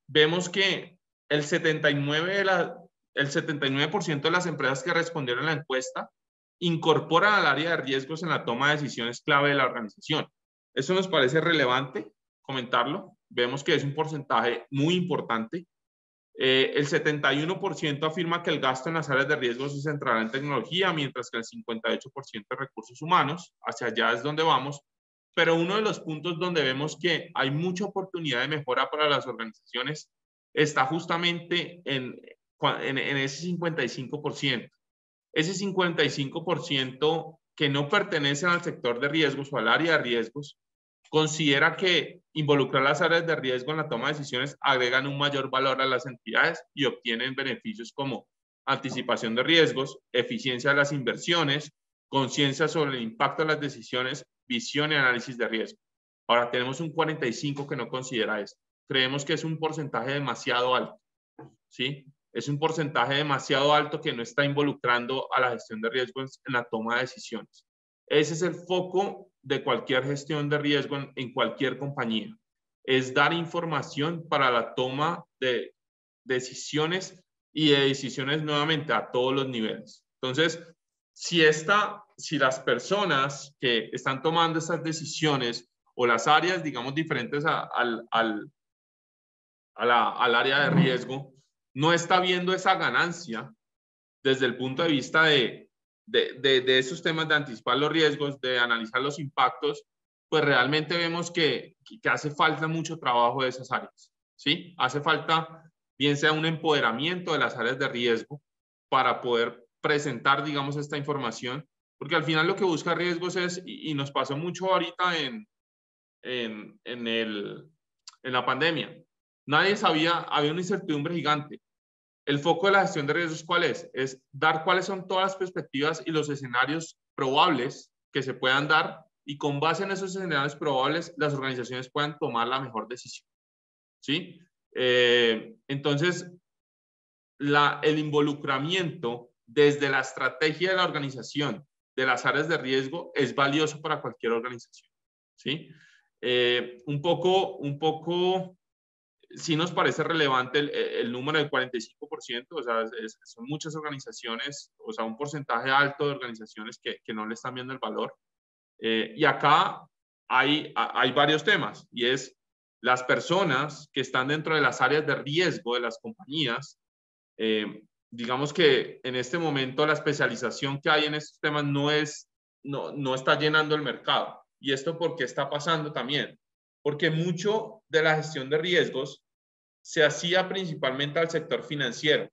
vemos que el 79% de las empresas que respondieron a la encuesta incorporan al área de riesgos en la toma de decisiones clave de la organización. Eso nos parece relevante comentarlo. Vemos que es un porcentaje muy importante. El 71% afirma que el gasto en las áreas de riesgo se centrará en tecnología, mientras que el 58% de recursos humanos. Hacia allá es donde vamos. Pero uno de los puntos donde vemos que hay mucha oportunidad de mejora para las organizaciones está justamente en ese 55%. Ese 55% que no pertenecen al sector de riesgos o al área de riesgos, considera que involucrar las áreas de riesgo en la toma de decisiones agregan un mayor valor a las entidades y obtienen beneficios como anticipación de riesgos, eficiencia de las inversiones, conciencia sobre el impacto de las decisiones, visión y análisis de riesgo. Ahora tenemos un 45% que no considera esto. Creemos que es un porcentaje demasiado alto, ¿sí? Es un porcentaje demasiado alto que no está involucrando a la gestión de riesgos en la toma de decisiones. Ese es el foco de cualquier gestión de riesgo en cualquier compañía. Es dar información para la toma de decisiones y de decisiones nuevamente a todos los niveles. Entonces, si las personas que están tomando estas decisiones o las áreas, digamos, diferentes al área de riesgo, no está viendo esa ganancia desde el punto de vista de esos temas de anticipar los riesgos, de analizar los impactos, pues realmente vemos que hace falta mucho trabajo de esas áreas, ¿sí? Hace falta, bien sea un empoderamiento de las áreas de riesgo para poder presentar, digamos, esta información, porque al final lo que busca riesgos es, y nos pasó mucho ahorita en la pandemia, nadie sabía, había una incertidumbre gigante. El foco de la gestión de riesgos, ¿cuál es? Es dar cuáles son todas las perspectivas y los escenarios probables que se puedan dar y con base en esos escenarios probables, las organizaciones puedan tomar la mejor decisión, ¿sí? Entonces, el involucramiento desde la estrategia de la organización de las áreas de riesgo es valioso para cualquier organización. ¿sí? Un poco, sí nos parece relevante el número del 45%, o sea, son muchas organizaciones, o sea, un porcentaje alto de organizaciones que no le están viendo el valor. Y acá hay varios temas, y es las personas que están dentro de las áreas de riesgo de las compañías. Digamos que en este momento la especialización que hay en estos temas no está llenando el mercado. ¿Y esto por qué está pasando también? Porque mucho de la gestión de riesgos se hacía principalmente al sector financiero.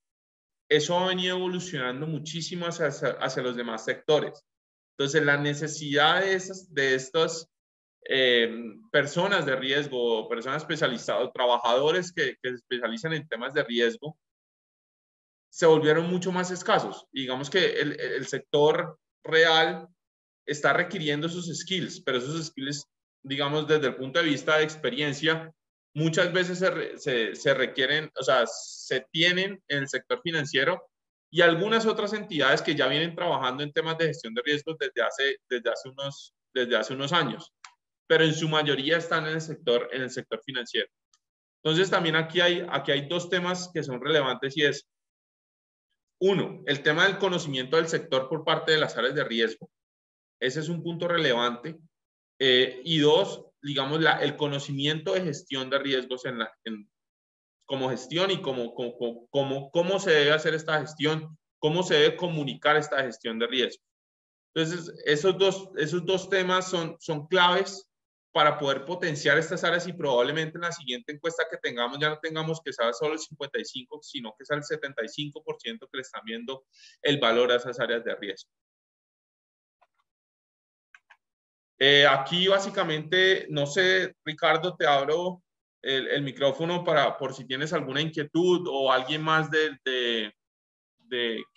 Eso ha venido evolucionando muchísimo hacia los demás sectores. Entonces, la necesidad de estas personas de riesgo, personas especializadas, trabajadores que se especializan en temas de riesgo, se volvieron mucho más escasos. Y digamos que el sector real está requiriendo sus skills, pero esos skills, digamos, desde el punto de vista de experiencia, muchas veces se requieren, o sea, se tienen en el sector financiero y algunas otras entidades que ya vienen trabajando en temas de gestión de riesgos desde hace unos años, pero en su mayoría están en el sector financiero. Entonces, también aquí hay dos temas que son relevantes, y es, uno, el tema del conocimiento del sector por parte de las áreas de riesgo. Ese es un punto relevante. Y dos, digamos, el conocimiento de gestión de riesgos como gestión y cómo se debe hacer esta gestión, cómo se debe comunicar esta gestión de riesgos. Entonces, esos dos temas son claves para poder potenciar estas áreas, y probablemente en la siguiente encuesta que tengamos ya no tengamos que sea solo el 55%, sino que sea el 75% que le están viendo el valor a esas áreas de riesgo. Aquí básicamente, no sé, Ricardo, te abro el micrófono por si tienes alguna inquietud o alguien más que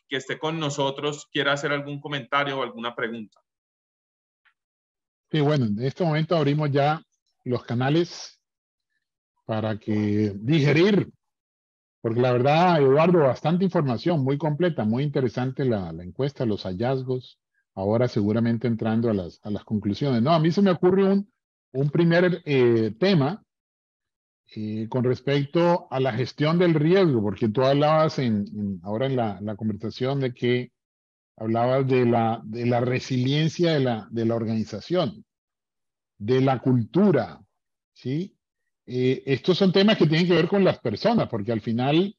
esté con nosotros quiera hacer algún comentario o alguna pregunta. Sí, bueno, en este momento abrimos ya los canales para que digerir, porque la verdad, Eduardo, bastante información, muy completa, muy interesante la encuesta, los hallazgos. Ahora seguramente entrando a las conclusiones. No, a mí se me ocurre un primer tema con respecto a la gestión del riesgo, porque tú hablabas ahora en la conversación de que hablabas de la resiliencia de la organización, de la cultura, ¿sí? Estos son temas que tienen que ver con las personas, porque al final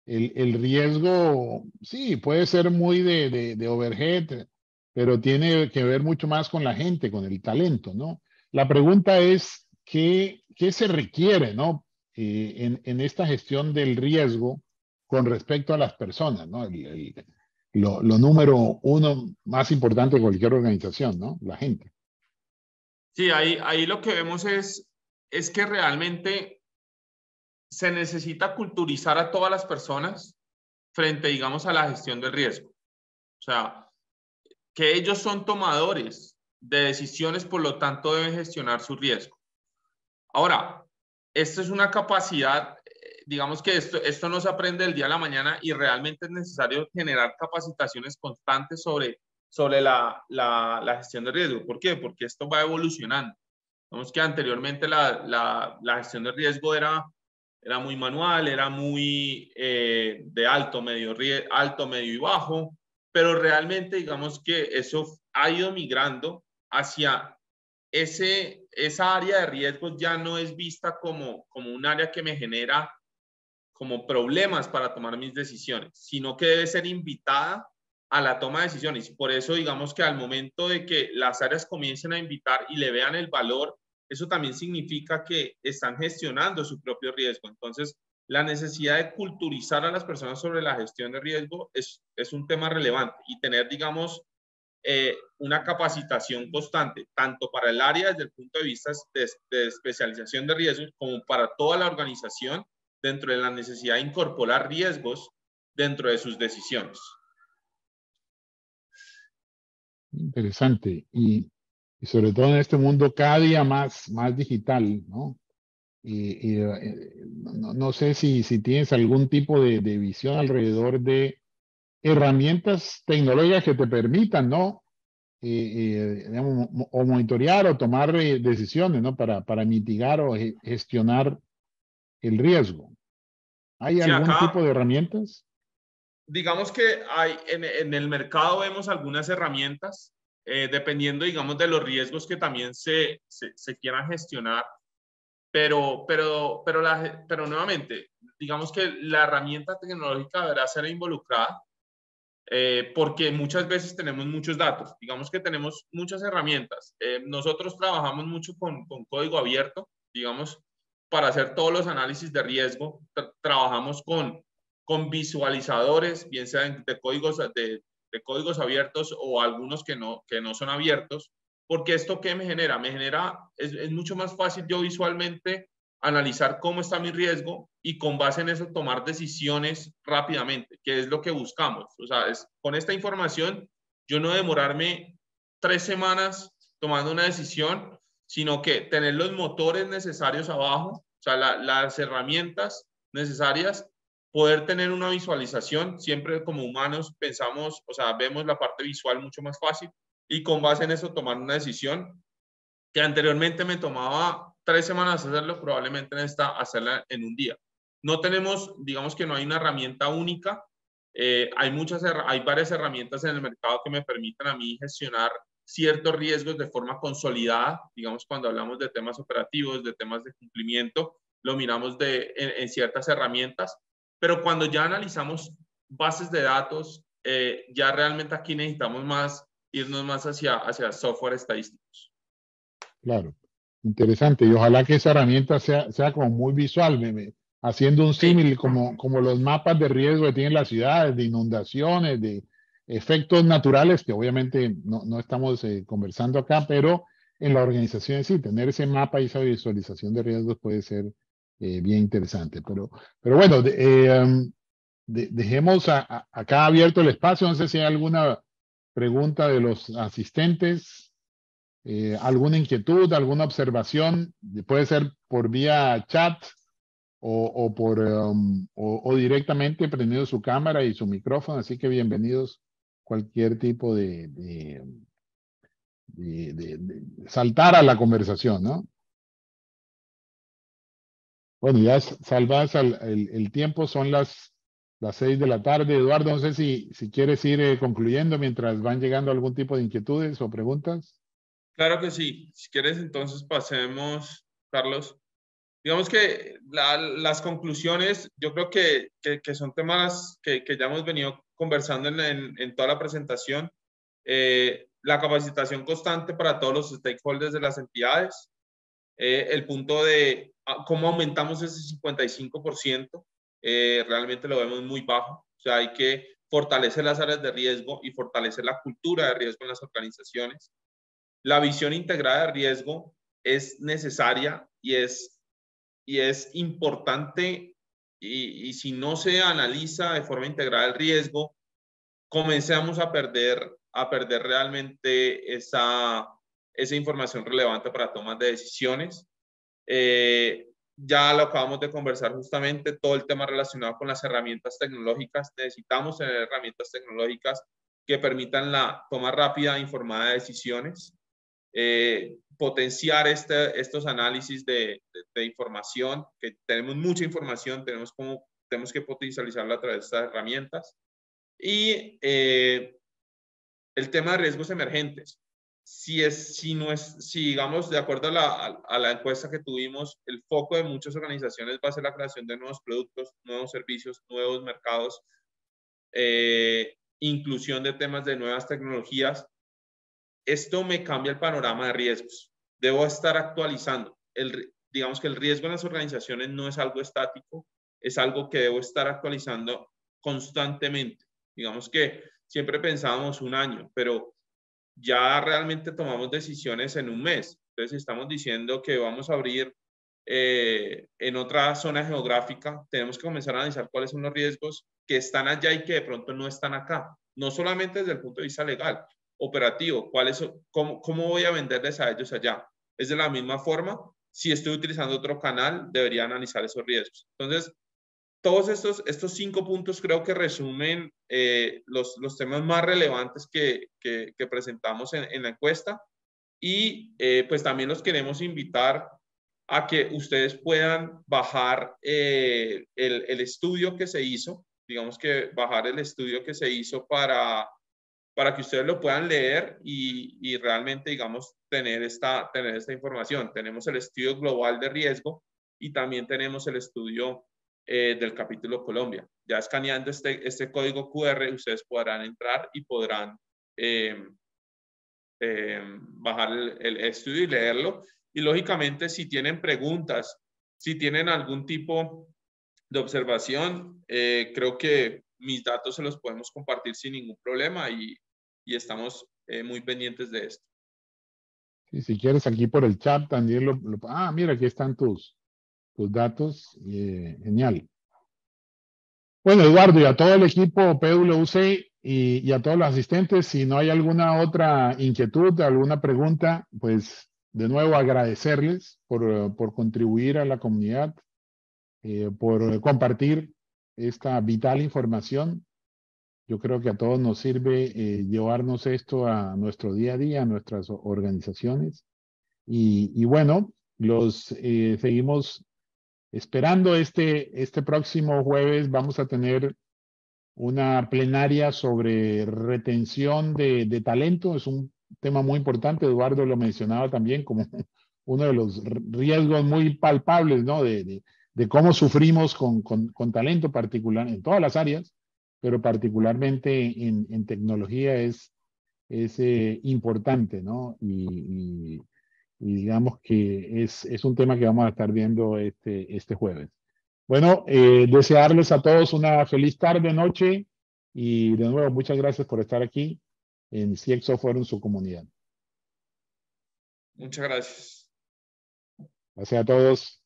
el riesgo, sí, puede ser muy de overhead, pero tiene que ver mucho más con la gente, con el talento, ¿no? La pregunta es, ¿qué se requiere, ¿no? En esta gestión del riesgo con respecto a las personas, ¿no? Lo número uno más importante de cualquier organización, ¿no? La gente. Sí, ahí lo que vemos es que realmente se necesita culturizar a todas las personas frente, digamos, a la gestión del riesgo. O sea, que ellos son tomadores de decisiones, por lo tanto deben gestionar su riesgo. Ahora, esto es una capacidad, digamos que esto no se aprende del día a la mañana, y realmente es necesario generar capacitaciones constantes sobre la gestión de riesgo. ¿Por qué? Porque esto va evolucionando. Vemos que anteriormente la gestión de riesgo era muy manual, era muy de alto, medio y bajo, pero realmente digamos que eso ha ido migrando hacia esa área de riesgos. Ya no es vista como un área que me genera como problemas para tomar mis decisiones, sino que debe ser invitada a la toma de decisiones. Y por eso digamos que al momento de que las áreas comiencen a invitar y le vean el valor, eso también significa que están gestionando su propio riesgo. Entonces, la necesidad de culturizar a las personas sobre la gestión de riesgo es un tema relevante, y tener, digamos, una capacitación constante, tanto para el área desde el punto de vista de especialización de riesgos, como para toda la organización, dentro de la necesidad de incorporar riesgos dentro de sus decisiones. Interesante. Y sobre todo en este mundo cada día más digital, ¿no? No sé si tienes algún tipo de visión alrededor de herramientas tecnológicas que te permitan, ¿no? digamos, o monitorear o tomar decisiones, ¿no? Para mitigar o gestionar el riesgo. ¿Hay Sí, algún acá tipo de herramientas? digamos que hay, en el mercado vemos algunas herramientas, dependiendo, digamos, de los riesgos que también se quieran gestionar, pero nuevamente, digamos que la herramienta tecnológica deberá ser involucrada, porque muchas veces tenemos muchos datos, digamos que tenemos muchas herramientas. Nosotros trabajamos mucho con código abierto, digamos, para hacer todos los análisis de riesgo. Trabajamos con visualizadores, bien sean de códigos abiertos o algunos que no son abiertos, porque esto ¿qué me genera? Me genera, es mucho más fácil yo visualmente analizar cómo está mi riesgo y con base en eso tomar decisiones rápidamente, que es lo que buscamos. O sea, con esta información yo no demorarme 3 semanas tomando una decisión, sino que tener los motores necesarios abajo, o sea, las herramientas necesarias, poder tener una visualización. Siempre como humanos pensamos, o sea, vemos la parte visual mucho más fácil y con base en eso tomar una decisión que anteriormente me tomaba 3 semanas hacerlo, probablemente necesita hacerla en un día. No tenemos, digamos que no hay una herramienta única. Hay varias herramientas en el mercado que me permiten a mí gestionar ciertos riesgos de forma consolidada. Digamos, cuando hablamos de temas operativos, de temas de cumplimiento, lo miramos en ciertas herramientas. Pero cuando ya analizamos bases de datos, ya realmente aquí necesitamos irnos más hacia software estadísticos. Claro, interesante. Y ojalá que esa herramienta sea como muy visual, haciendo un Sí, símil como los mapas de riesgo que tienen las ciudades, de inundaciones, de efectos naturales, que obviamente no estamos conversando acá, pero en la organización sí, tener ese mapa y esa visualización de riesgos puede ser bien interesante. Pero bueno, dejemos acá abierto el espacio. No sé si hay alguna pregunta de los asistentes. ¿Alguna inquietud, alguna observación? Puede ser por vía chat o directamente prendiendo su cámara y su micrófono, así que bienvenidos cualquier tipo de saltar a la conversación, ¿no? Bueno, ya salvas el tiempo, son las 6 de la tarde. Eduardo, no sé si quieres ir concluyendo mientras van llegando algún tipo de inquietudes o preguntas. claro que sí. Si quieres, entonces pasemos, Carlos. Digamos que las conclusiones, yo creo que son temas que ya hemos venido conversando en toda la presentación. La capacitación constante para todos los stakeholders de las entidades. El punto de cómo aumentamos ese 55%, realmente lo vemos muy bajo. O sea, hay que fortalecer las áreas de riesgo y fortalecer la cultura de riesgo en las organizaciones. La visión integrada de riesgo es necesaria y es importante, y si no se analiza de forma integrada el riesgo, comenzamos a perder realmente esa información relevante para tomas de decisiones. Ya lo acabamos de conversar justamente, todo el tema relacionado con las herramientas tecnológicas. Necesitamos tener herramientas tecnológicas que permitan la toma rápida e informada de decisiones. Potenciar estos análisis de información, que tenemos mucha información, tenemos que potencializarla a través de estas herramientas. Y el tema de riesgos emergentes. Si digamos, de acuerdo a la encuesta que tuvimos, el foco de muchas organizaciones va a ser la creación de nuevos productos, nuevos servicios, nuevos mercados, inclusión de temas de nuevas tecnologías. Esto me cambia el panorama de riesgos. Debo estar actualizando. Digamos que el riesgo en las organizaciones no es algo estático, es algo que debo estar actualizando constantemente. Digamos que siempre pensábamos un año, pero ya realmente tomamos decisiones en un mes. Entonces, estamos diciendo que vamos a abrir en otra zona geográfica, tenemos que comenzar a analizar cuáles son los riesgos que están allá y que de pronto no están acá. No solamente desde el punto de vista legal, operativo, cómo voy a venderles a ellos allá. Es de la misma forma, si estoy utilizando otro canal, debería analizar esos riesgos. Entonces, todos estos 5 puntos creo que resumen los temas más relevantes que presentamos en la encuesta. Y pues también los queremos invitar a que ustedes puedan bajar el estudio que se hizo, digamos que bajar el estudio que se hizo para que ustedes lo puedan leer y realmente, digamos, tener esta información. Tenemos el estudio global de riesgo y también tenemos el estudio del capítulo Colombia. Ya escaneando este código QR, ustedes podrán entrar y podrán bajar el estudio y leerlo. Y lógicamente, si tienen preguntas, si tienen algún tipo de observación, creo que mis datos se los podemos compartir sin ningún problema y estamos muy pendientes de esto. Y si quieres aquí por el chat también mira, aquí están tus datos. Genial. Bueno, Eduardo, y a todo el equipo PwC y a todos los asistentes, si no hay alguna otra inquietud, alguna pregunta, pues de nuevo agradecerles por contribuir a la comunidad, por compartir esta vital información. Yo creo que a todos nos sirve llevarnos esto a nuestro día a día, a nuestras organizaciones. Y bueno, seguimos esperando este próximo jueves. Vamos a tener una plenaria sobre retención de talento. Es un tema muy importante. Eduardo lo mencionaba también como uno de los riesgos muy palpables, ¿no? De cómo sufrimos con talento particular en todas las áreas, pero particularmente en tecnología es importante, ¿no? Y digamos que es un tema que vamos a estar viendo este jueves. Bueno, desearles a todos una feliz tarde, noche, y de nuevo, muchas gracias por estar aquí en CXO Forum, su comunidad. Muchas gracias. Gracias a todos.